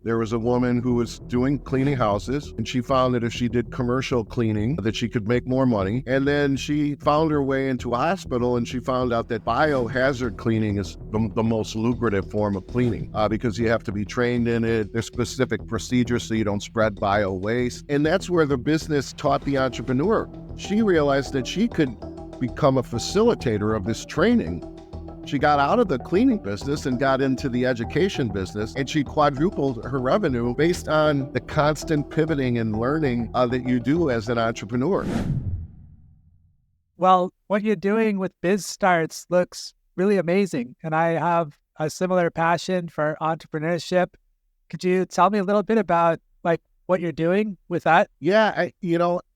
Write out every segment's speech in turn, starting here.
There was a woman who was doing cleaning houses, and she found that if she did commercial cleaning, that she could make more money. And then she found her way into a hospital, and she found out that biohazard cleaning is the most lucrative form of cleaning because you have to be trained in it. There's specific procedures so you don't spread bio waste. And that's where the business taught the entrepreneur. She realized that she could become a facilitator of this training. She got out of the cleaning business and got into the education business, and she quadrupled her revenue based on the constant pivoting and learning that you do as an entrepreneur. Well, what you're doing with Biz Starts looks really amazing, and I have a similar passion for entrepreneurship. Could you tell me a little bit about what you're doing with that? Yeah,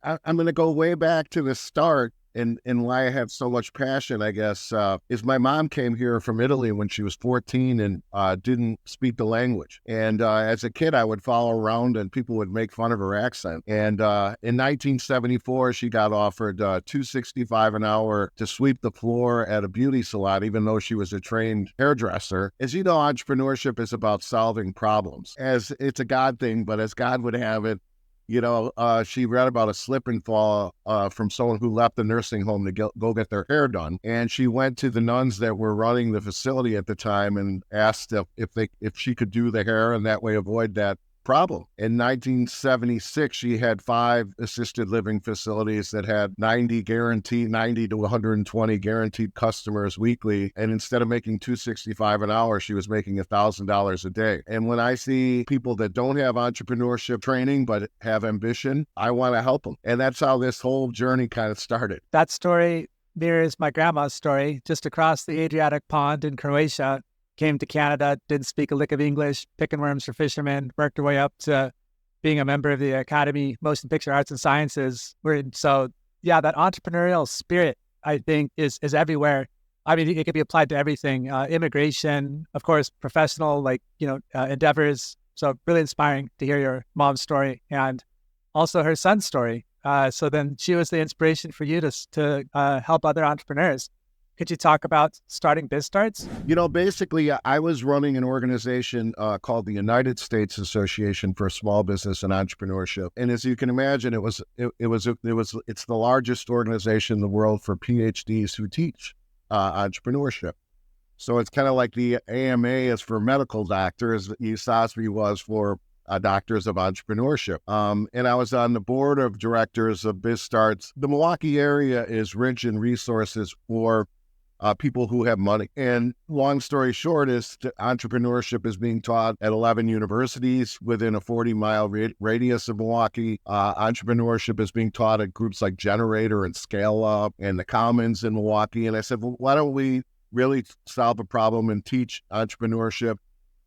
I'm going to go way back to the start. And why I have so much passion, I guess, is my mom came here from Italy when she was 14 and didn't speak the language. And as a kid, I would follow around and people would make fun of her accent. And in 1974, she got offered $2.65 an hour to sweep the floor at a beauty salon, even though she was a trained hairdresser. As you know, entrepreneurship is about solving problems. As it's a God thing, but as God would have it, she read about a slip and fall from someone who left the nursing home to go get their hair done. And she went to the nuns that were running the facility at the time and asked if she could do the hair and that way avoid that problem. In 1976, she had 5 assisted living facilities that had 90 to 120 guaranteed customers weekly. And instead of making $2.65 an hour, she was making $1,000 a day. And when I see people that don't have entrepreneurship training but have ambition, I want to help them. And that's how this whole journey kind of started. That story mirrors my grandma's story. Just across the Adriatic pond in Croatia, came to Canada, didn't speak a lick of English, picking worms for fishermen, worked her way up to being a member of the Academy Motion Picture Arts and Sciences. So that entrepreneurial spirit, I think, is everywhere. I mean, it could be applied to everything, immigration, of course, professional, endeavors. So really inspiring to hear your mom's story and also her son's story. So then she was the inspiration for you to help other entrepreneurs. Could you talk about starting Biz Starts? Basically, I was running an organization called the United States Association for Small Business and Entrepreneurship, and as you can imagine, it's the largest organization in the world for PhDs who teach entrepreneurship. So it's kind of like the AMA is for medical doctors, USASB was for doctors of entrepreneurship. And I was on the board of directors of Biz Starts. The Milwaukee area is rich in resources for people who have money. And long story short is entrepreneurship is being taught at 11 universities within a 40-mile radius of Milwaukee. Entrepreneurship is being taught at groups like Generator and Scale Up and the Commons in Milwaukee. And I said, well, why don't we really solve a problem and teach entrepreneurship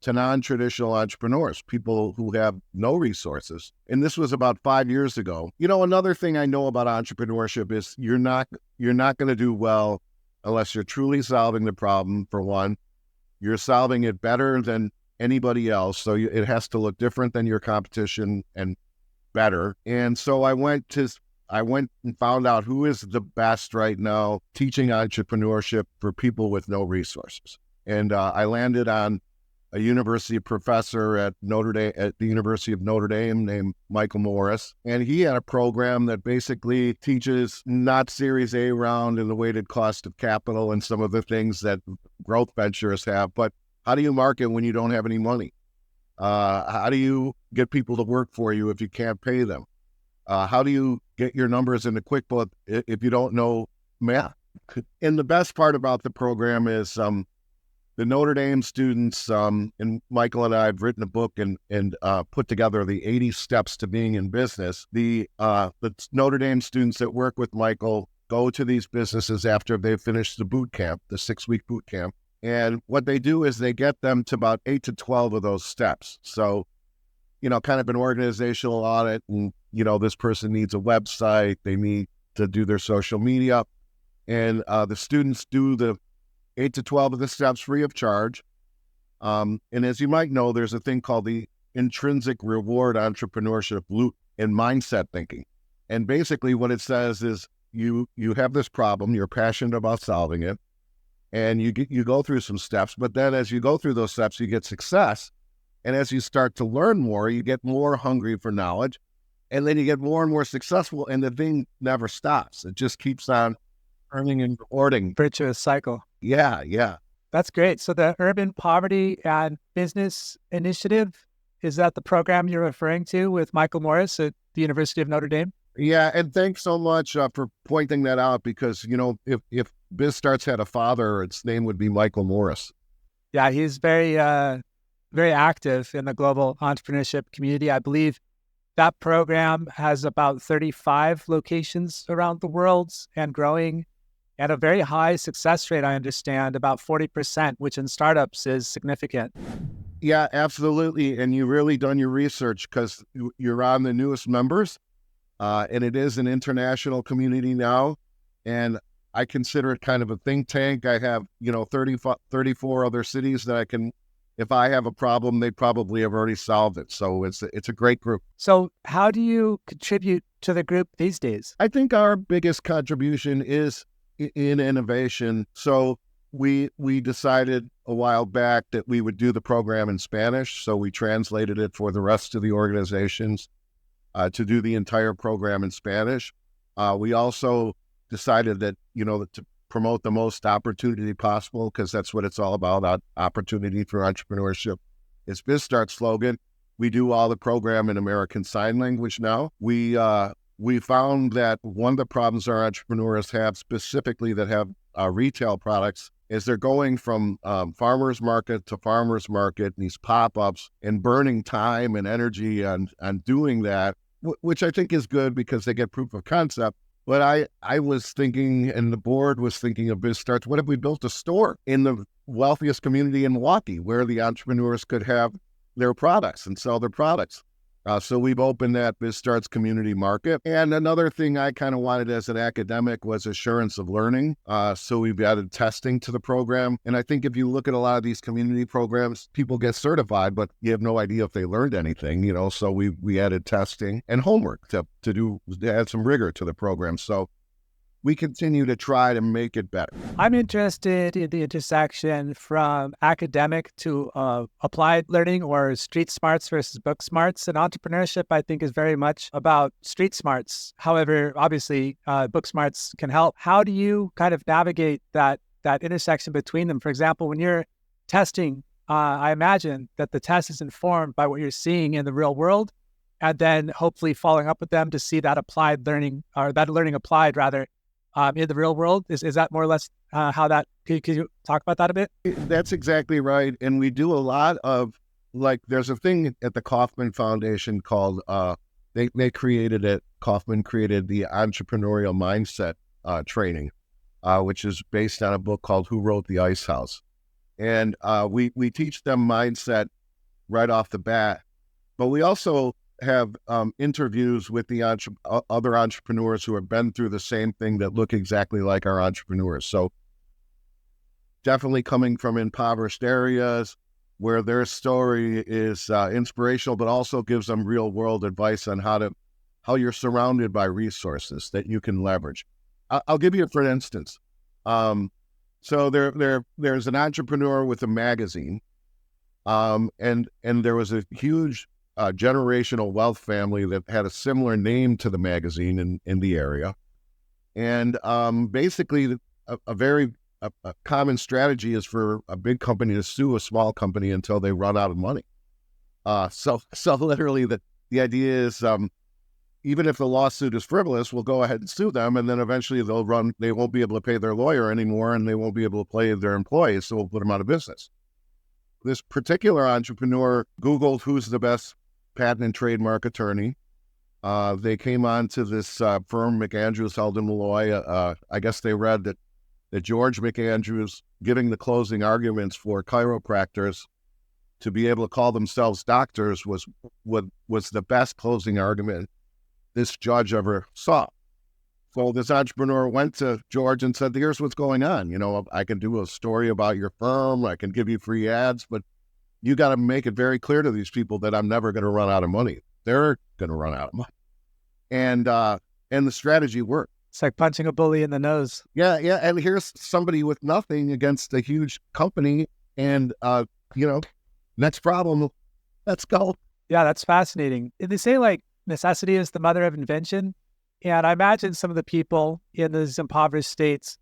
to non-traditional entrepreneurs, people who have no resources. And this was about 5 years ago. Another thing I know about entrepreneurship is you're not going to do well unless you're truly solving the problem. For one, you're solving it better than anybody else. So it has to look different than your competition and better. And so I went and found out who is the best right now teaching entrepreneurship for people with no resources. And I landed on a university professor at the University of Notre Dame named Michael Morris. And he had a program that basically teaches not Series A round and the weighted cost of capital and some of the things that growth ventures have, but how do you market when you don't have any money? How do you get people to work for you if you can't pay them? How do you get your numbers into QuickBooks if you don't know math? And the best part about the program is the Notre Dame students, and Michael and I have written a book and put together the 80 steps to being in business. The Notre Dame students that work with Michael go to these businesses after they've finished the boot camp, the 6-week boot camp. And what they do is they get them to about 8 to 12 of those steps. So, kind of an organizational audit, and, this person needs a website, they need to do their social media. And the students do the 8 to 12 of the steps free of charge. And as you might know, there's a thing called the intrinsic reward entrepreneurship loop in mindset thinking. And basically what it says is you have this problem, you're passionate about solving it, and you go through some steps, but then as you go through those steps, you get success. And as you start to learn more, you get more hungry for knowledge, and then you get more and more successful, and the thing never stops. It just keeps on earning and rewarding. Virtuous cycle. Yeah, yeah. That's great. So the Urban Poverty and Business Initiative, is that the program you're referring to with Michael Morris at the University of Notre Dame? Yeah, and thanks so much for pointing that out, because, if BizStarts had a father, its name would be Michael Morris. Yeah, he's very, very active in the global entrepreneurship community. I believe that program has about 35 locations around the world and growing at a very high success rate, I understand, about 40%, which in startups is significant. Yeah, absolutely. And you really done your research, because you're on the newest members, and it is an international community now. And I consider it kind of a think tank. I have, 34 other cities that I can, if I have a problem, they probably have already solved it. So it's a great group. So how do you contribute to the group these days? I think our biggest contribution is in innovation. So we decided a while back that we would do the program in Spanish. So we translated it for the rest of the organizations to do the entire program in Spanish. We also decided that, to promote the most opportunity possible, because that's what it's all about, opportunity for entrepreneurship. It's BizStart's slogan. We do all the program in American Sign Language now. We found that one of the problems our entrepreneurs have, specifically that have retail products, is they're going from farmer's market to farmer's market, these pop-ups, and burning time and energy on doing that, which I think is good because they get proof of concept. But I was thinking, and the board was thinking of BizStarts, what if we built a store in the wealthiest community in Milwaukee where the entrepreneurs could have their products and sell their products? So we've opened that BizStarts community market. And another thing I kind of wanted as an academic was assurance of learning. So we've added testing to the program. And I think if you look at a lot of these community programs, people get certified, but you have no idea if they learned anything, So we added testing and homework to add some rigor to the program. So we continue to try to make it better. I'm interested in the intersection from academic to applied learning, or street smarts versus book smarts. And entrepreneurship, I think, is very much about street smarts. However, obviously, book smarts can help. How do you kind of navigate that intersection between them? For example, when you're testing, I imagine that the test is informed by what you're seeing in the real world, and then hopefully following up with them to see that applied learning, or that learning applied rather, in the real world. Is that more or less how that, could you talk about that a bit? That's exactly right. And we do a lot of, there's a thing at the Kauffman Foundation called, they created it, Kauffman created the entrepreneurial mindset training, which is based on a book called Who Wrote the Ice House. And we teach them mindset right off the bat, but we also have interviews with the other entrepreneurs who have been through the same thing that look exactly like our entrepreneurs. So definitely coming from impoverished areas where their story is inspirational, but also gives them real world advice on how you're surrounded by resources that you can leverage. I'll give you, for instance, so there's an entrepreneur with a magazine, and there was a huge generational wealth family that had a similar name to the magazine in the area. And basically, a very common strategy is for a big company to sue a small company until they run out of money. So literally, the idea is, even if the lawsuit is frivolous, we'll go ahead and sue them, and then eventually they won't be able to pay their lawyer anymore, and they won't be able to pay their employees, so we'll put them out of business. This particular entrepreneur Googled who's the best patent and trademark attorney. They came on to this firm, McAndrews held in Malloy. I guess they read that George McAndrews giving the closing arguments for chiropractors to be able to call themselves doctors was the best closing argument this judge ever saw. So this entrepreneur went to George and said, here's what's going on. I can do a story about your firm. I can give you free ads, but you got to make it very clear to these people that I'm never going to run out of money. They're going to run out of money. And the strategy worked. It's like punching a bully in the nose. Yeah. And here's somebody with nothing against a huge company. And, next problem, Let's go. Yeah, that's fascinating. And they say like necessity is the mother of invention. And I imagine some of the people in these impoverished states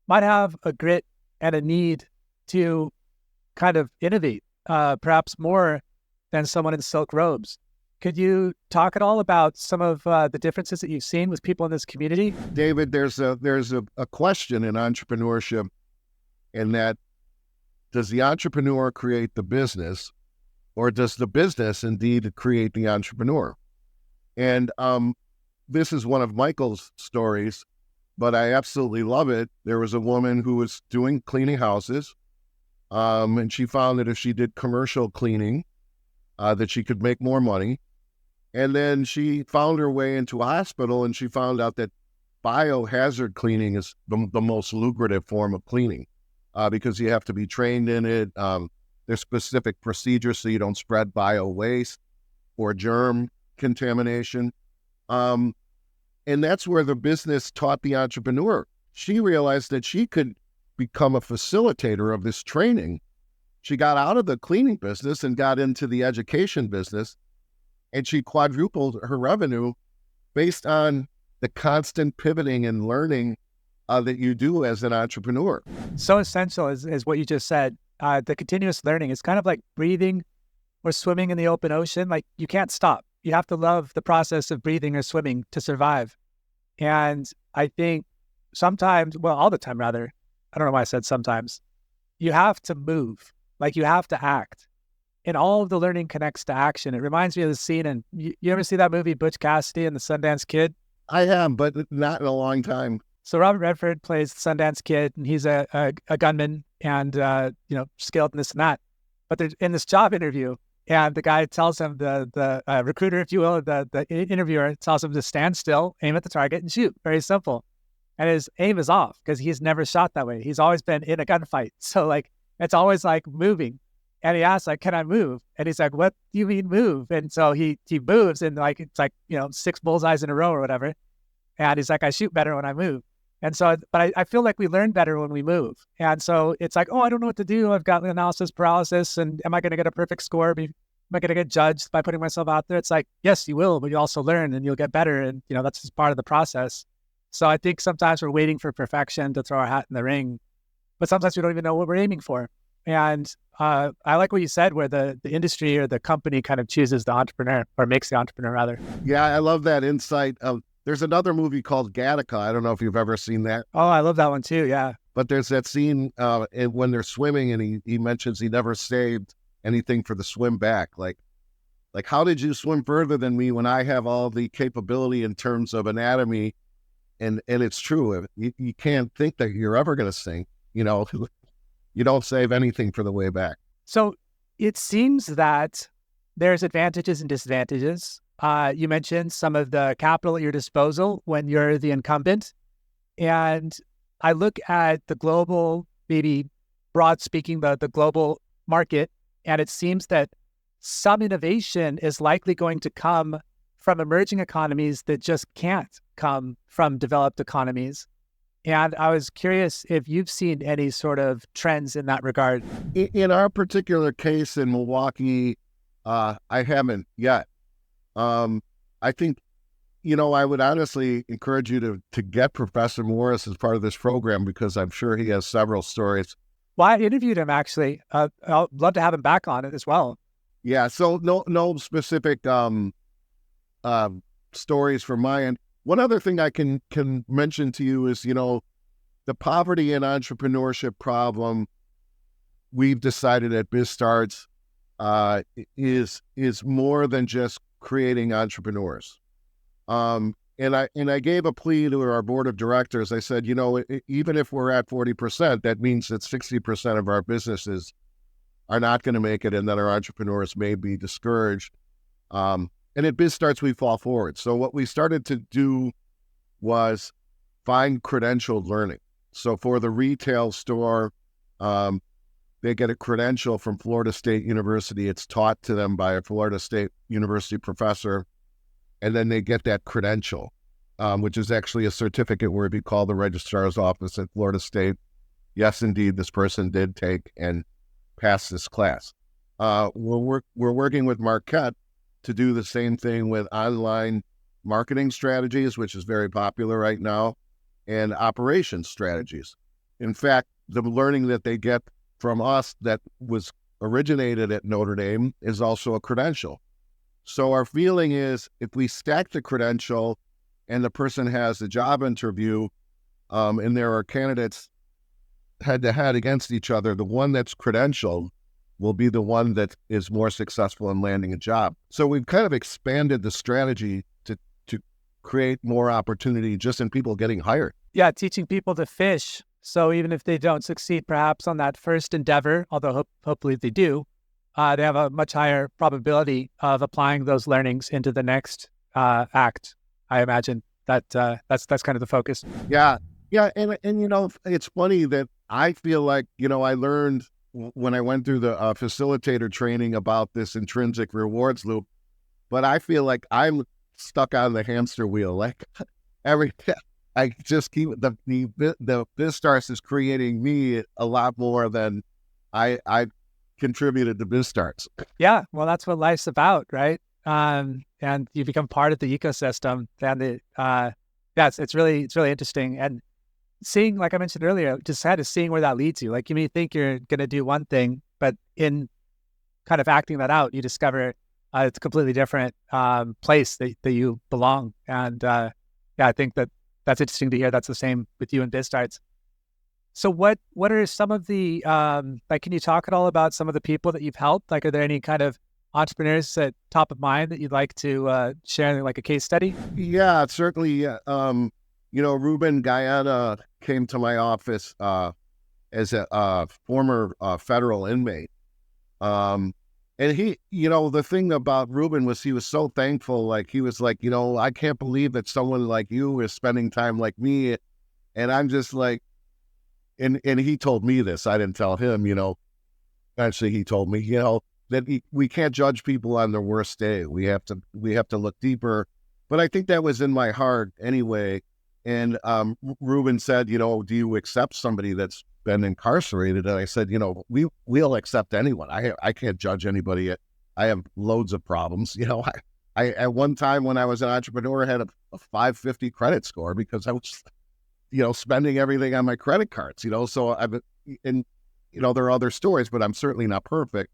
might have a grit and a need to kind of innovate, perhaps more than someone in silk robes. Could you talk at all about some of the differences that you've seen with people in this community? David, there's a question in entrepreneurship, in that, does the entrepreneur create the business, or does the business indeed create the entrepreneur? And this is one of Michael's stories, but I absolutely love it. There was a woman who was doing cleaning houses, and she found that if she did commercial cleaning, that she could make more money. And then she found her way into a hospital, and she found out that biohazard cleaning is the most lucrative form of cleaning, because you have to be trained in it. There's specific procedures so you don't spread bio waste or germ contamination. And that's where the business taught the entrepreneur. She realized that she could become a facilitator of this training. She got out of the cleaning business and got into the education business, and she quadrupled her revenue based on the constant pivoting and learning that you do as an entrepreneur. So essential is what you just said. The continuous learning is kind of like breathing or swimming in the open ocean. Like you can't stop. You have to love the process of breathing or swimming to survive. And I think sometimes, well, all the time rather, I don't know why I said sometimes, you have to move, like you have to act. And all of the learning connects to action. It reminds me of the scene, and you ever see that movie Butch Cassidy and the Sundance Kid? I have, but not in a long time. So Robert Redford plays the Sundance Kid, and he's a gunman and skilled in this and that. But they're in this job interview, and the guy tells him, the recruiter, if you will, the interviewer tells him to stand still, aim at the target, and shoot. Very simple. And his aim is off because he's never shot that way. He's always been in a gunfight. So like it's always like moving. And he asks, like, can I move? And he's like, what do you mean move? And so he moves, and like it's like, 6 bullseyes in a row or whatever. And he's like, I shoot better when I move. And so, but I feel like we learn better when we move. And so it's like, oh, I don't know what to do. I've got analysis paralysis. And am I going to get a perfect score? Am I going to get judged by putting myself out there? It's like, yes, you will, but you also learn and you'll get better. And, that's just part of the process. So I think sometimes we're waiting for perfection to throw our hat in the ring, but sometimes we don't even know what we're aiming for. And I like what you said, where the industry or the company kind of chooses the entrepreneur, or makes the entrepreneur rather. Yeah, I love that insight. There's another movie called Gattaca. I don't know if you've ever seen that. Oh, I love that one too. Yeah. But there's that scene when they're swimming, and he mentions he never saved anything for the swim back. Like how did you swim further than me when I have all the capability in terms of anatomy? And it's true. You can't think that you're ever going to sink. You don't save anything for the way back. So it seems that there's advantages and disadvantages. You mentioned some of the capital at your disposal when you're the incumbent. And I look at the global, maybe broad speaking, the global market, and it seems that some innovation is likely going to come from emerging economies that just can't come from developed economies. And I was curious if you've seen any sort of trends in that regard. In our particular case in Milwaukee, I haven't yet. I think, I would honestly encourage you to get Professor Morris as part of this program, because I'm sure he has several stories. Well, I interviewed him actually. I'd love to have him back on it as well. Yeah, so no specific stories from my end. One other thing I can mention to you is, the poverty and entrepreneurship problem we've decided at BizStarts is more than just creating entrepreneurs. And I gave a plea to our board of directors. I said, even if we're at 40%, that means that 60% of our businesses are not going to make it, and that our entrepreneurs may be discouraged. And at BizStarts, we fall forward. So what we started to do was find credentialed learning. So for the retail store, they get a credential from Florida State University. It's taught to them by a Florida State University professor. And then they get that credential, which is actually a certificate where if you call the registrar's office at Florida State, yes, indeed, this person did take and pass this class. We're working with Marquette to do the same thing with online marketing strategies, which is very popular right now, and operations strategies. In fact, the learning that they get from us that was originated at Notre Dame is also a credential. So our feeling is if we stack the credential and the person has a job interview, and there are candidates head to head against each other, the one that's credentialed will be the one that is more successful in landing a job. So we've kind of expanded the strategy to create more opportunity just in people getting hired. Yeah, teaching people to fish. So even if they don't succeed perhaps on that first endeavor, although hopefully they do, they have a much higher probability of applying those learnings into the next act. I imagine that's kind of the focus. Yeah. Yeah. And you know, it's funny that I feel like, you know, I learned when I went through the facilitator training about this intrinsic rewards loop, but I feel like I'm stuck on the hamster wheel. Like every, I just keep the BizStars is creating me a lot more than I contributed to BizStars. Yeah, well, that's what life's about, right? And you become part of the ecosystem. And it's really interesting. And seeing, like I mentioned earlier, just kind of seeing where that leads you. Like you may think you're going to do one thing, but in kind of acting that out, you discover it's a completely different place that you belong. And I think that's interesting to hear. That's the same with you and BizStarts. So what are some of the, like, can you talk at all about some of the people that you've helped? Like, are there any kind of entrepreneurs at top of mind that you'd like to share, like a case study? Yeah, certainly. You know, Ruben Guyana came to my office as a former federal inmate. And he, you know, the thing about Ruben was he was so thankful. Like, he was like, you know, I can't believe that someone like you is spending time like me. And I'm just like, and he told me this. I didn't tell him, you know. Actually, he told me, you know, that we can't judge people on their worst day. We have to look deeper. But I think that was in my heart anyway. And Ruben said, you know, do you accept somebody that's been incarcerated? And I said, you know, we'll accept anyone. I can't judge anybody. I have loads of problems. You know, I at one time when I was an entrepreneur, I had a 550 credit score because I was, you know, spending everything on my credit cards, you know. So and you know, there are other stories, but I'm certainly not perfect.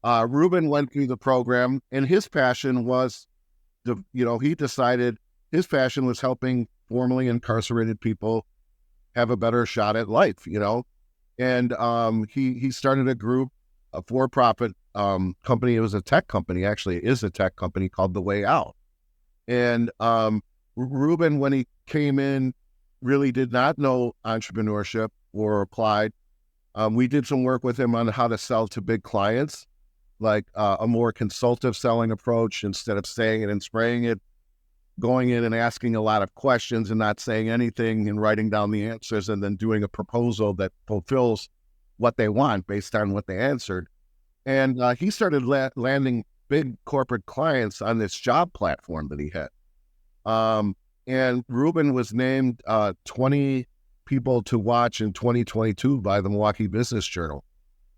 Ruben went through the program, and his passion was, you know, he decided his passion was helping formerly incarcerated people have a better shot at life, you know. And he started a group, a for-profit company. It was a tech company, actually. It is a tech company called The Way Out. And Ruben, when he came in, really did not know entrepreneurship or applied. We did some work with him on how to sell to big clients, like a more consultative selling approach instead of saying it and spraying it, going in and asking a lot of questions and not saying anything and writing down the answers and then doing a proposal that fulfills what they want based on what they answered. And he started landing big corporate clients on this job platform that he had. And Ruben was named 20 people to watch in 2022 by the Milwaukee Business Journal.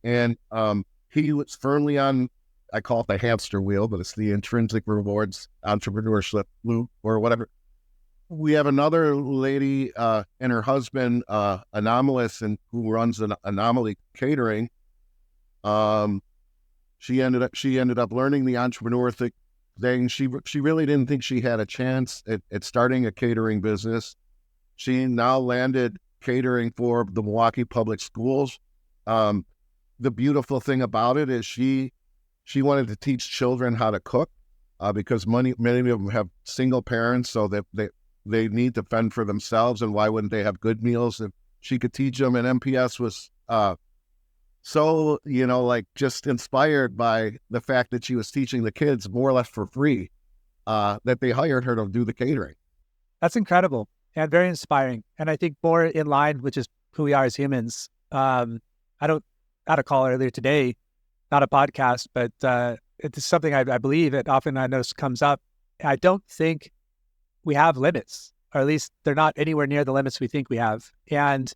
And he was firmly on, I call it the hamster wheel, but it's the intrinsic rewards entrepreneurship loop or whatever. We have another lady and her husband, Anomalous, and who runs an Anomaly Catering. She ended up learning the entrepreneur thing. She really didn't think she had a chance at starting a catering business. She now landed catering for the Milwaukee Public Schools. The beautiful thing about it is she wanted to teach children how to cook because many of them have single parents, so that they need to fend for themselves. And why wouldn't they have good meals if she could teach them? And MPS was so, you know, like just inspired by the fact that she was teaching the kids more or less for free, that they hired her to do the catering. That's incredible and very inspiring. And I think more in line with just who we are as humans. I had a call earlier today, not a podcast, but it's something I believe it often I notice comes up. I don't think we have limits, or at least they're not anywhere near the limits we think we have. And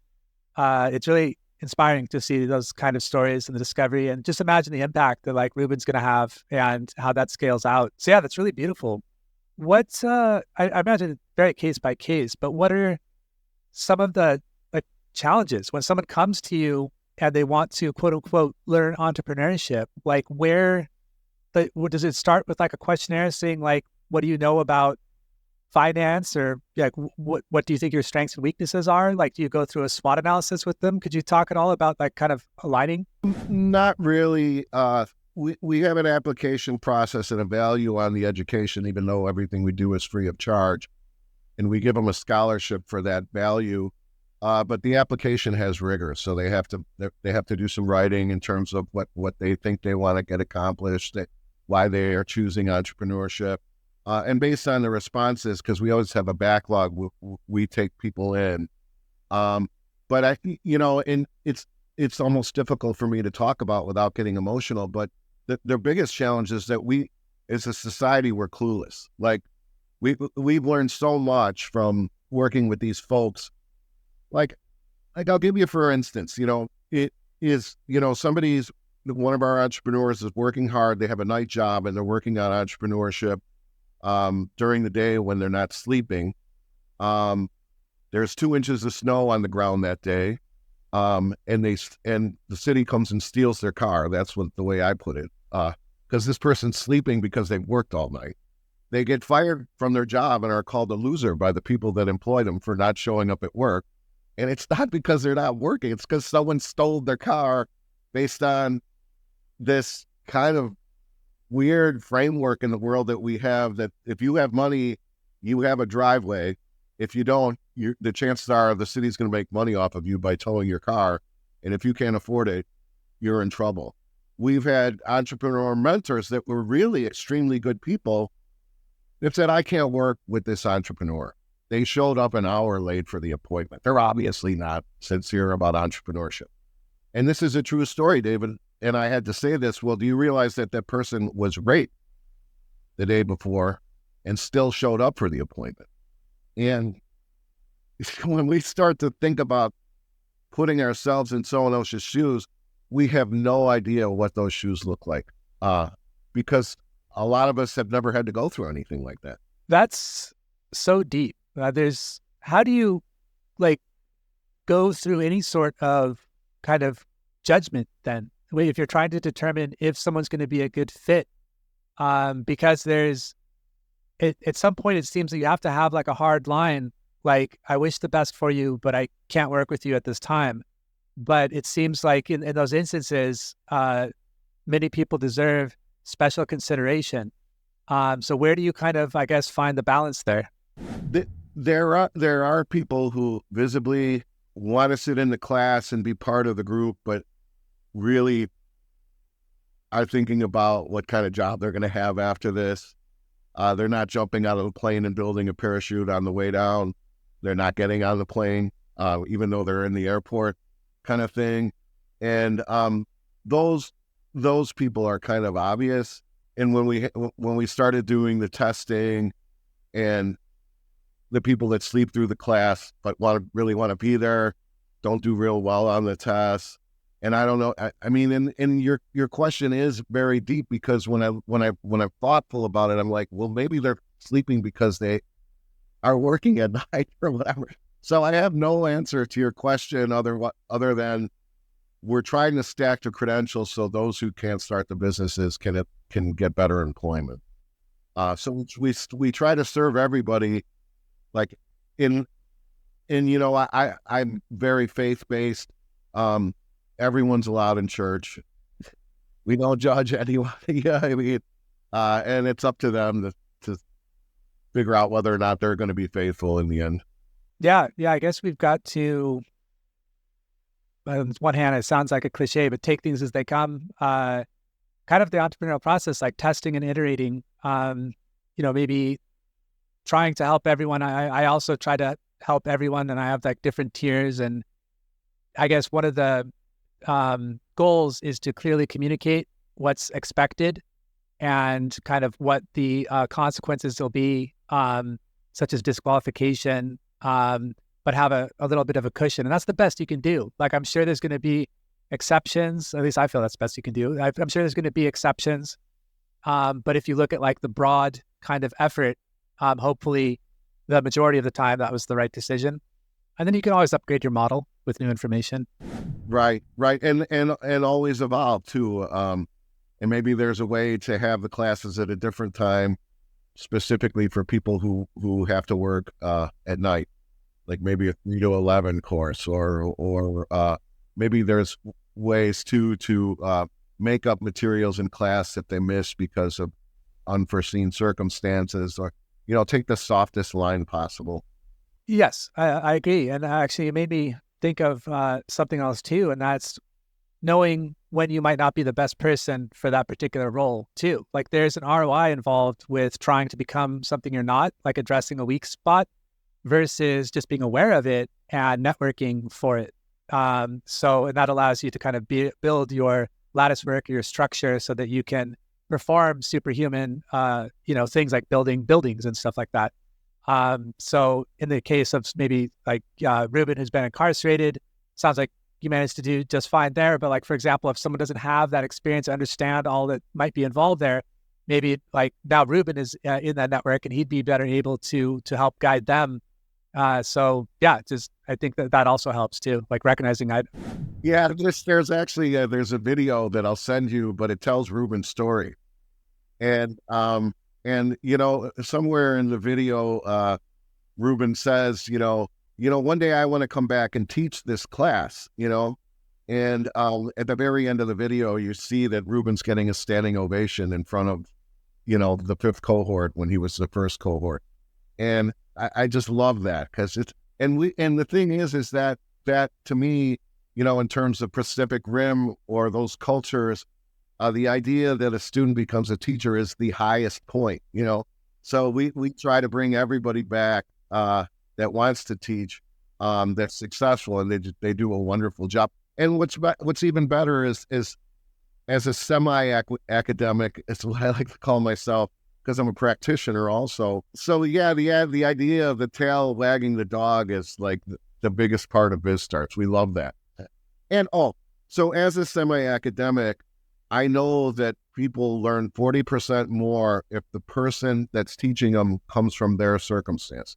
it's really inspiring to see those kind of stories and the discovery, and just imagine the impact that like Ruben's going to have and how that scales out. So yeah, that's really beautiful. What's I imagine it's very case by case, but what are some of the like challenges when someone comes to you and they want to quote unquote learn entrepreneurship? Like does it start with like a questionnaire saying like, what do you know about finance, or like what do you think your strengths and weaknesses are? Like, do you go through a SWOT analysis with them? Could you talk at all about like kind of aligning? Not really. We have an application process and a value on the education, even though everything we do is free of charge, and we give them a scholarship for that value. But the application has rigor, so they have to do some writing in terms of what they think they want to get accomplished, why they are choosing entrepreneurship. And based on the responses, because we always have a backlog, we take people in. But and it's almost difficult for me to talk about without getting emotional. But the biggest challenge is that we, as a society, we're clueless. Like we've learned so much from working with these folks. Like I'll give you for instance, it is, one of our entrepreneurs is working hard. They have a night job and they're working on entrepreneurship. During the day when they're not sleeping. There's 2 inches of snow on the ground that day. And the city comes and steals their car. That's the way I put it. Because this person's sleeping because they've worked all night. They get fired from their job and are called a loser by the people that employed them for not showing up at work. And it's not because they're not working. It's because someone stole their car based on this kind of weird framework in the world that we have, that if you have money, you have a driveway. If you don't, the chances are the city's going to make money off of you by towing your car. And if you can't afford it, you're in trouble. We've had entrepreneur mentors that were really extremely good people that said, I can't work with this entrepreneur. They showed up an hour late for the appointment. They're obviously not sincere about entrepreneurship. And this is a true story, David. And I had to say this, well, do you realize that person was raped the day before and still showed up for the appointment? And when we start to think about putting ourselves in someone else's shoes, we have no idea what those shoes look like, because a lot of us have never had to go through anything like that. That's so deep. How do you like go through any sort of kind of judgment then? If you're trying to determine if someone's going to be a good fit, because at some point it seems that you have to have like a hard line, like, I wish the best for you, but I can't work with you at this time. But it seems like in those instances, many people deserve special consideration. So where do you kind of, I guess, find the balance there? There are people who visibly want to sit in the class and be part of the group, but really are thinking about what kind of job they're going to have after this. They're not jumping out of the plane and building a parachute on the way down. They're not getting on the plane, even though they're in the airport, kind of thing. And those people are kind of obvious. And when we started doing the testing, and the people that sleep through the class but really want to be there don't do real well on the test. And I don't know. I mean, and your question is very deep, because when I'm thoughtful about it, I'm like, well, maybe they're sleeping because they are working at night or whatever. So I have no answer to your question other than we're trying to stack the credentials so those who can't start the businesses can get better employment. So we try to serve everybody, like I'm very faith-based. Everyone's allowed in church. We don't judge anyone. Yeah, I mean, and it's up to them to figure out whether or not they're going to be faithful in the end. Yeah. I guess we've got to, on one hand, it sounds like a cliche, but take things as they come. Kind of the entrepreneurial process, like testing and iterating. Maybe trying to help everyone. I also try to help everyone, and I have like different tiers. And I guess one of the goals is to clearly communicate what's expected and kind of what the consequences will be, such as disqualification. But but have a little bit of a cushion. And that's the best you can do. Like, I'm sure there's going to be exceptions. At least I feel that's the best you can do. I'm sure there's going to be exceptions. But if you look at like the broad kind of effort, hopefully the majority of the time that was the right decision. And then you can always upgrade your model with new information. Right. And always evolve too. And maybe there's a way to have the classes at a different time, specifically for people who have to work at night, like maybe a 3 to 11 course, or maybe there's ways to make up materials in class that they miss because of unforeseen circumstances, or take the softest line possible. Yes, I agree. And actually, it made me think of something else too, and that's knowing when you might not be the best person for that particular role too. Like, there's an ROI involved with trying to become something you're not, like addressing a weak spot, versus just being aware of it and networking for it. And that allows you to kind of build your lattice work, your structure, so that you can perform superhuman, things like building buildings and stuff like that. So in the case of maybe like Ruben, who's been incarcerated, sounds like you managed to do just fine there. But like, for example, if someone doesn't have that experience, understand all that might be involved there, maybe like now Ruben is in that network and he'd be better able to help guide them. I think that also helps too, like recognizing that. Yeah, there's actually there's a video that I'll send you, but it tells Ruben's story. And somewhere in the video, Ruben says, one day I want to come back and teach this class, and at the very end of the video, you see that Ruben's getting a standing ovation in front of, the 5th cohort when he was the 1st cohort. And I just love that, because and the thing is that to me, in terms of Pacific Rim or those cultures, the idea that a student becomes a teacher is the highest point, So we try to bring everybody back that wants to teach, that's successful, and they do a wonderful job. And what's even better is as a semi-academic, is what I like to call myself, because I'm a practitioner also. So yeah, the idea of the tail wagging the dog is like the biggest part of BizStarts. We love that. And so as a semi-academic, I know that people learn 40% more if the person that's teaching them comes from their circumstance.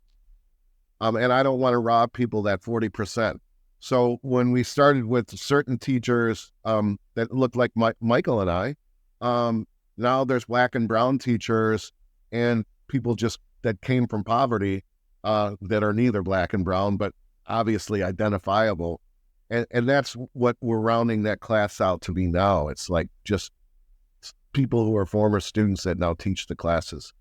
And I don't want to rob people that 40%. So when we started with certain teachers that looked like Michael and I, now there's Black and brown teachers and people just that came from poverty that are neither Black and brown, but obviously identifiable. And that's what we're rounding that class out to be now. It's like just people who are former students that now teach the classes.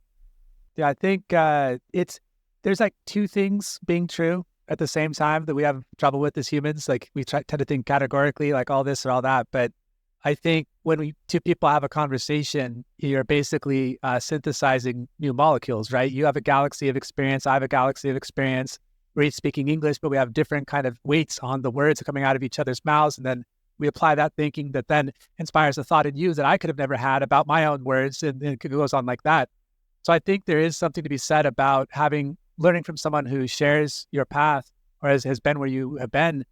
Yeah, I think there's like two things being true at the same time that we have trouble with as humans. Like, we tend to think categorically, like all this or all that. But I think when two people have a conversation, you're basically synthesizing new molecules, right? You have a galaxy of experience. I have a galaxy of experience. We're each speaking English, but we have different kind of weights on the words coming out of each other's mouths. And then we apply that thinking that then inspires a thought in you that I could have never had about my own words. And it goes on like that. So I think there is something to be said about learning from someone who shares your path or has been where you have been,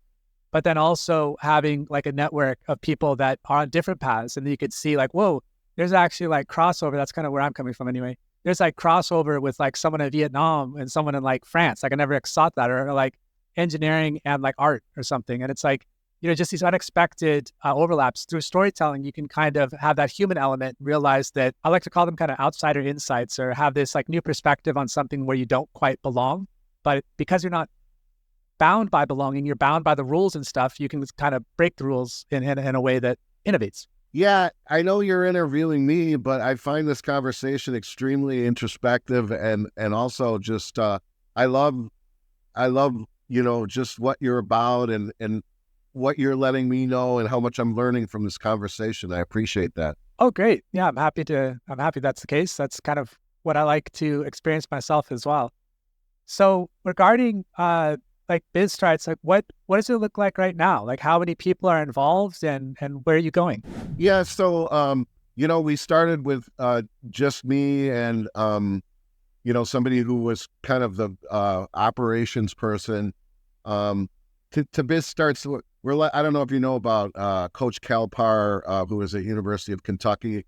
but then also having like a network of people that are on different paths. And then you could see like, whoa, there's actually like crossover. That's kind of where I'm coming from anyway. There's like crossover with like someone in Vietnam and someone in like France. Like, I never thought that, or like engineering and like art or something. And it's like, just these unexpected overlaps through storytelling. You can kind of have that human element, realize that I like to call them kind of outsider insights, or have this like new perspective on something where you don't quite belong. But because you're not bound by belonging, you're bound by the rules and stuff, you can kind of break the rules in a way that innovates. Yeah, I know you're interviewing me, but I find this conversation extremely introspective and also just I love just what you're about and what you're letting me know and how much I'm learning from this conversation. I appreciate that. Oh, great. Yeah, I'm happy that's the case. That's kind of what I like to experience myself as well. So regarding like BizStarts, like what does it look like right now? Like, how many people are involved and where are you going? Yeah, so we started with just me and somebody who was kind of the operations person, To biz starts. I don't know if you know about Coach Calpar, who is at University of Kentucky.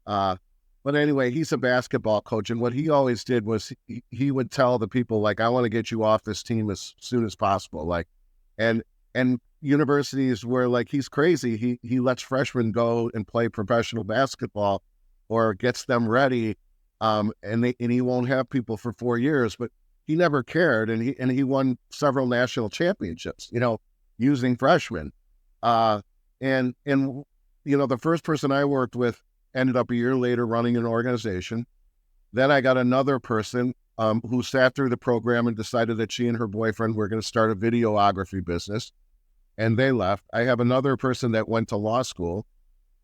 But anyway, he's a basketball coach, and what he always did was he would tell the people, like, I want to get you off this team as soon as possible. Like, and universities were like, he's crazy. He lets freshmen go and play professional basketball, or gets them ready, and he won't have people for 4 years. But he never cared, and he won several national championships, using freshmen. And the first person I worked with ended up a year later running an organization. Then I got another person who sat through the program and decided that she and her boyfriend were going to start a videography business, and they left. I have another person that went to law school,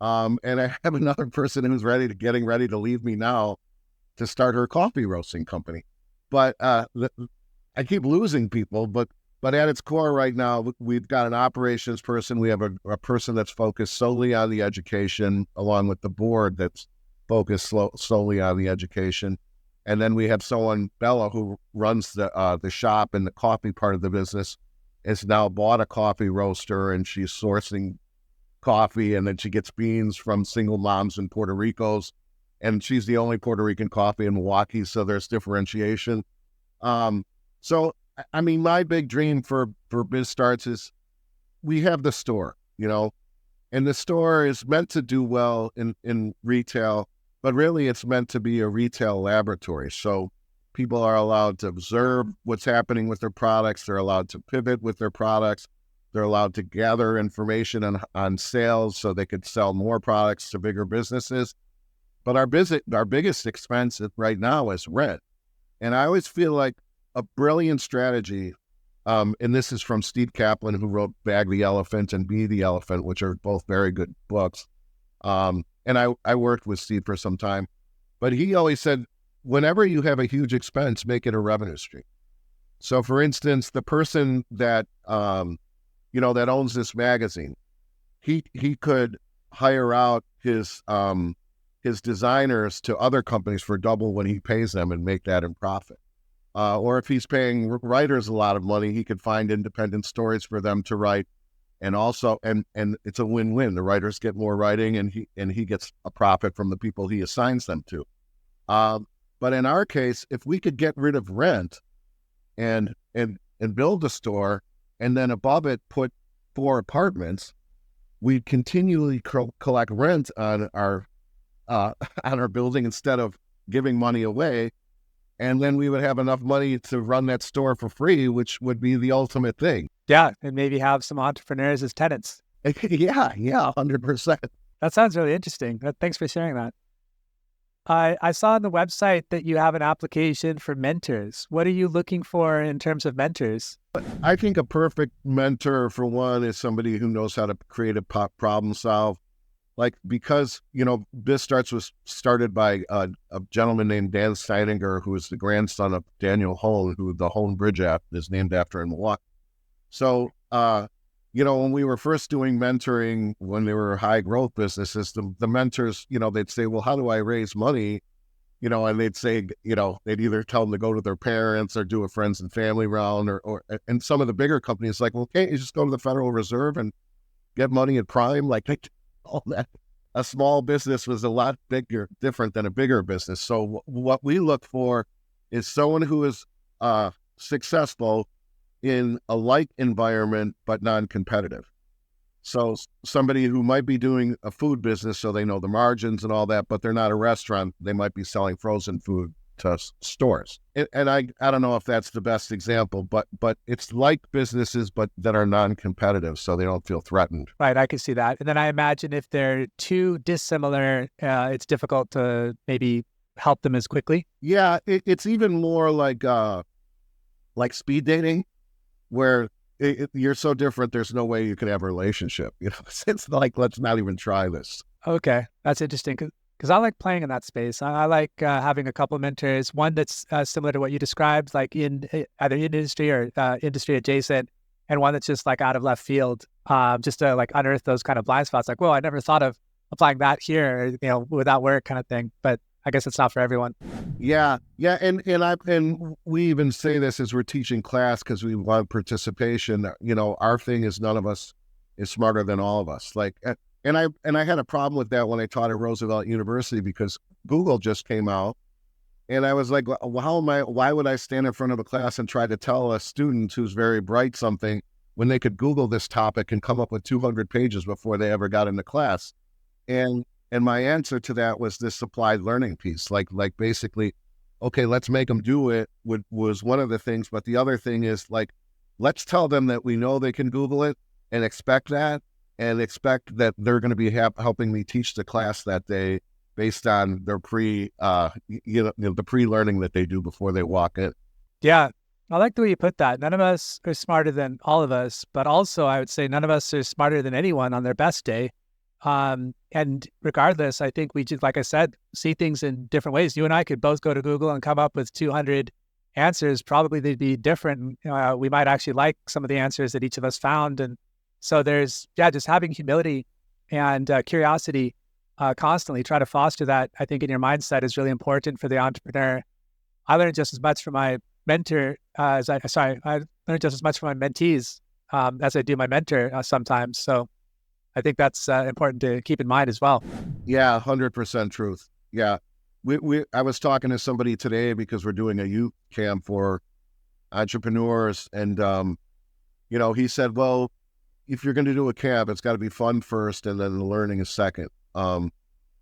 and I have another person who's getting ready to leave me now to start her coffee roasting company. But I keep losing people, but at its core right now, we've got an operations person. We have a person that's focused solely on the education, along with the board that's focused solely on the education. And then we have someone, Bella, who runs the shop and the coffee part of the business, has now bought a coffee roaster, and she's sourcing coffee, and then she gets beans from single moms in Puerto Rico's, and she's the only Puerto Rican coffee in Milwaukee, so there's differentiation. So I mean, my big dream for Biz Starts is we have the store, and the store is meant to do well in retail, but really it's meant to be a retail laboratory. So people are allowed to observe what's happening with their products. They're allowed to pivot with their products. They're allowed to gather information on sales so they could sell more products to bigger businesses. But our biggest expense right now is rent. And I always feel like a brilliant strategy, and this is from Steve Kaplan, who wrote Bag the Elephant and Be the Elephant, which are both very good books. And I worked with Steve for some time, but he always said, whenever you have a huge expense, make it a revenue stream. So for instance, the person that, that owns this magazine, he could hire out his designers to other companies for double what he pays them and make that in profit. Or if he's paying writers a lot of money, he could find independent stories for them to write, and also, and it's a win-win. The writers get more writing, and he gets a profit from the people he assigns them to. But in our case, if we could get rid of rent and build a store, and then above it put 4 apartments, we'd continually collect rent on our building instead of giving money away. And then we would have enough money to run that store for free, which would be the ultimate thing. Yeah, and maybe have some entrepreneurs as tenants. Yeah, 100%. That sounds really interesting. Thanks for sharing that. I saw on the website that you have an application for mentors. What are you looking for in terms of mentors? I think a perfect mentor, for one, is somebody who knows how to create a problem solve. Like, because, Biz Starts was started by a gentleman named Dan Snyder, who is the grandson of Daniel Hone, who the Hone Bridge app is named after in Milwaukee. So, when we were first doing mentoring, when they were high growth businesses, the mentors, they'd say, well, how do I raise money? And they'd say, they'd either tell them to go to their parents or do a friends and family round, and some of the bigger companies like, well, can't you just go to the Federal Reserve and get money at Prime? Like, all that. A small business was a lot different than a bigger business. So what we look for is someone who is successful in a like environment, but non-competitive. So somebody who might be doing a food business, so they know the margins and all that, but they're not a restaurant. They might be selling frozen food to stores. And I don't know if that's the best example, but it's like businesses, but that are non-competitive, so they don't feel threatened. Right, I can see that. And then I imagine if they're too dissimilar, it's difficult to maybe help them as quickly. Yeah, it's even more like speed dating, where you're so different, there's no way you can have a relationship. It's like, let's not even try this. Okay, that's interesting. Because I like playing in that space. I like having a couple of mentors, one that's similar to what you described, like in either industry or industry adjacent, and one that's just like out of left field, just to like unearth those kind of blind spots. Like, well, I never thought of applying that here, without work kind of thing. But I guess it's not for everyone. Yeah, yeah, and we even say this as we're teaching class because we want participation. Our thing is none of us is smarter than all of us. And I had a problem with that when I taught at Roosevelt University because Google just came out, and I was like, well, why would I stand in front of a class and try to tell a student who's very bright something when they could Google this topic and come up with 200 pages before they ever got into class? And my answer to that was this applied learning piece, like basically, okay, let's make them do it was one of the things. But the other thing is let's tell them that we know they can Google it and expect that they're going to be helping me teach the class that day based on their the pre-learning that they do before they walk in. Yeah. I like the way you put that. None of us are smarter than all of us, but also I would say none of us are smarter than anyone on their best day. And regardless, I think we just, like I said, see things in different ways. You and I could both go to Google and come up with 200 answers. Probably they'd be different. We might actually like some of the answers that each of us found. And so there's, just having humility and curiosity, constantly try to foster that. I think in your mindset is really important for the entrepreneur. I learned just as much from my mentor I learned just as much from my mentees as I do my mentor sometimes. So I think that's important to keep in mind as well. Yeah, 100% truth. Yeah. I was talking to somebody today because we're doing a youth camp for entrepreneurs. And, he said, well, if you're going to do a camp, it's got to be fun first and then the learning is second. And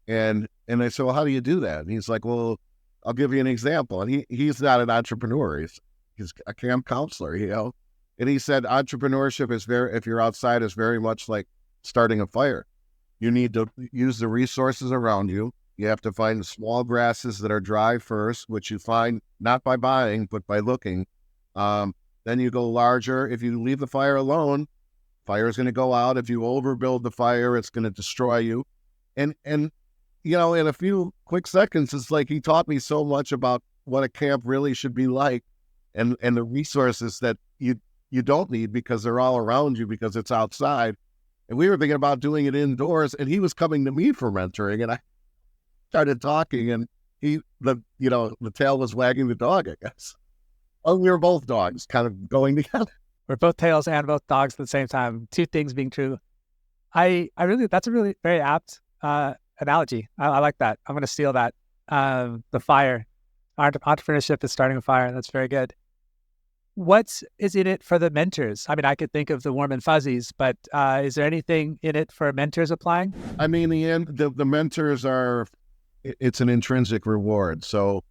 I said, well, how do you do that? And he's like, well, I'll give you an example. And he's not an entrepreneur. He's a camp counselor, And he said entrepreneurship if you're outside, is very much like starting a fire. You need to use the resources around you. You have to find small grasses that are dry first, which you find not by buying, but by looking. Then you go larger. If you leave the fire alone, fire is going to go out. If you overbuild the fire, it's going to destroy you. And in a few quick seconds, it's like he taught me so much about what a camp really should be like and the resources that you don't need because they're all around you because it's outside. And we were thinking about doing it indoors, and he was coming to me for mentoring, and I started talking, and the tail was wagging the dog, I guess. Oh, we were both dogs kind of going together. We're both tails and both dogs at the same time. Two things being true. That's a really very apt analogy. I like that. I'm going to steal that. The fire. Entrepreneurship is starting a fire. That's very good. What is in it for the mentors? I mean, I could think of the warm and fuzzies, but is there anything in it for mentors applying? I mean, the mentors it's an intrinsic reward. So,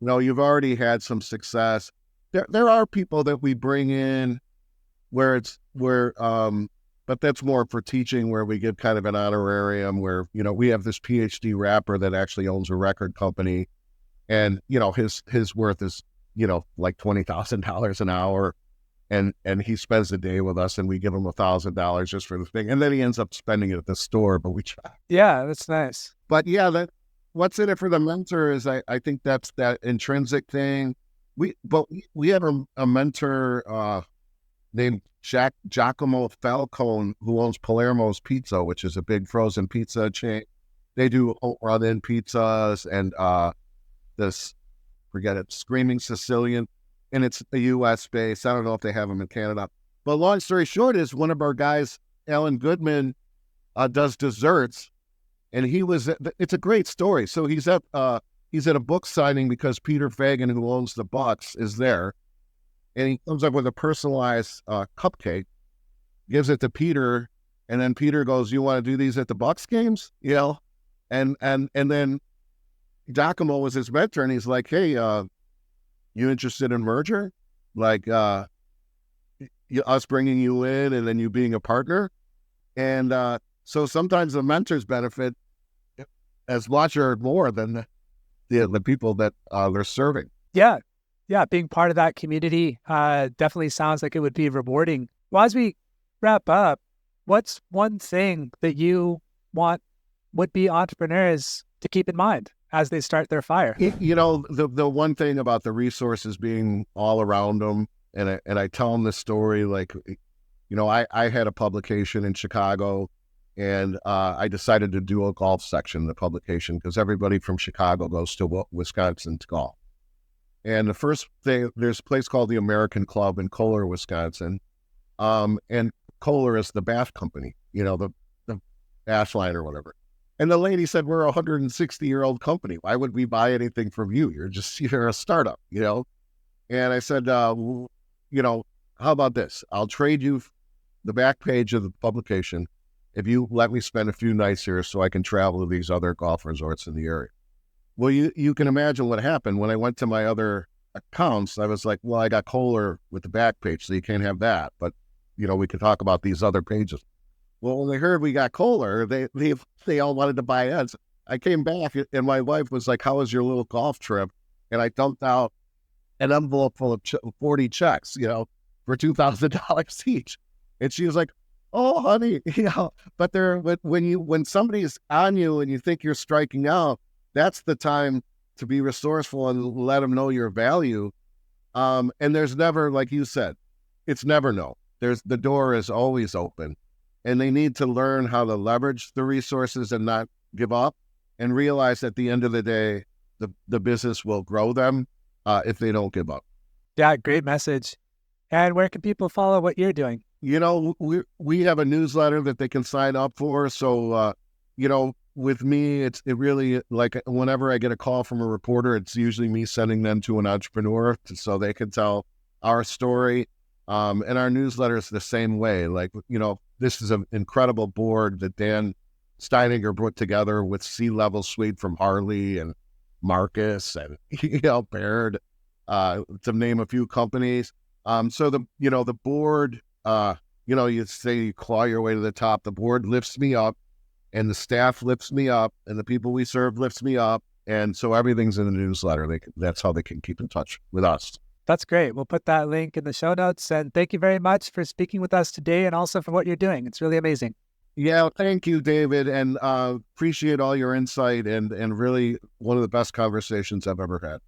you've already had some success. There are people that we bring in but that's more for teaching, where we give kind of an honorarium where, we have this PhD rapper that actually owns a record company, and, his worth is, like $20,000 an hour. And he spends the day with us, and we give him $1,000 just for the thing. And then he ends up spending it at the store, but we try. Yeah, that's nice. But yeah, what's in it for the mentor is I think that's that intrinsic thing. We have a mentor named Giacomo Falcone, who owns Palermo's Pizza, which is a big frozen pizza chain. They do run-in pizzas and Screaming Sicilian, and it's a U.S. base. I don't know if they have them in Canada. But long story short is one of our guys, Alan Goodman, does desserts, and it's a great story. So he's at a book signing because Peter Fagan, who owns the Bucks, is there, and he comes up with a personalized cupcake, gives it to Peter, and then Peter goes, "You want to do these at the Bucks games?" And then Giacomo was his mentor, and he's like, "Hey, you interested in merger? Like, us bringing you in and then you being a partner?" And so sometimes the mentors benefit as much or more than the people that they're serving. Yeah. Being part of that community definitely sounds like it would be rewarding. Well, as we wrap up, what's one thing that you want would-be entrepreneurs to keep in mind as they start their fire? The one thing about the resources being all around them, and I tell them this story, like, I had a publication in Chicago, And I decided to do a golf section in the publication because everybody from Chicago goes to Wisconsin to golf. And the first thing, there's a place called the American Club in Kohler, Wisconsin. And Kohler is the bath company, the bath line or whatever. And the lady said, we're a 160-year-old company. Why would we buy anything from you? You're a startup, And I said, how about this? I'll trade you the back page of the publication if you let me spend a few nights here so I can travel to these other golf resorts in the area. Well, you can imagine what happened when I went to my other accounts. I was like, well, I got Kohler with the back page, so you can't have that. But, we could talk about these other pages. Well, when they heard we got Kohler, they all wanted to buy ads. I came back and my wife was like, how was your little golf trip? And I dumped out an envelope full of 40 checks, for $2,000 each. And she was like, oh, honey, but when somebody's on you and you think you're striking out, that's the time to be resourceful and let them know your value. And there's never, like you said, it's never no. The door is always open, and they need to learn how to leverage the resources and not give up, and realize at the end of the day, the business will grow them if they don't give up. Yeah, great message. And where can people follow what you're doing? We have a newsletter that they can sign up for. So, with me, it really, like, whenever I get a call from a reporter, it's usually me sending them to an entrepreneur so they can tell our story. And our newsletter is the same way. Like, this is an incredible board that Dan Snyder put together with C-level suite from Harley and Marcus and, Baird, to name a few companies. So the board, you say you claw your way to the top. The board lifts me up, and the staff lifts me up, and the people we serve lifts me up. And so everything's in the newsletter. That's how they can keep in touch with us. That's great. We'll put that link in the show notes. And thank you very much for speaking with us today, and also for what you're doing. It's really amazing. Yeah, thank you, David. And appreciate all your insight, and really one of the best conversations I've ever had.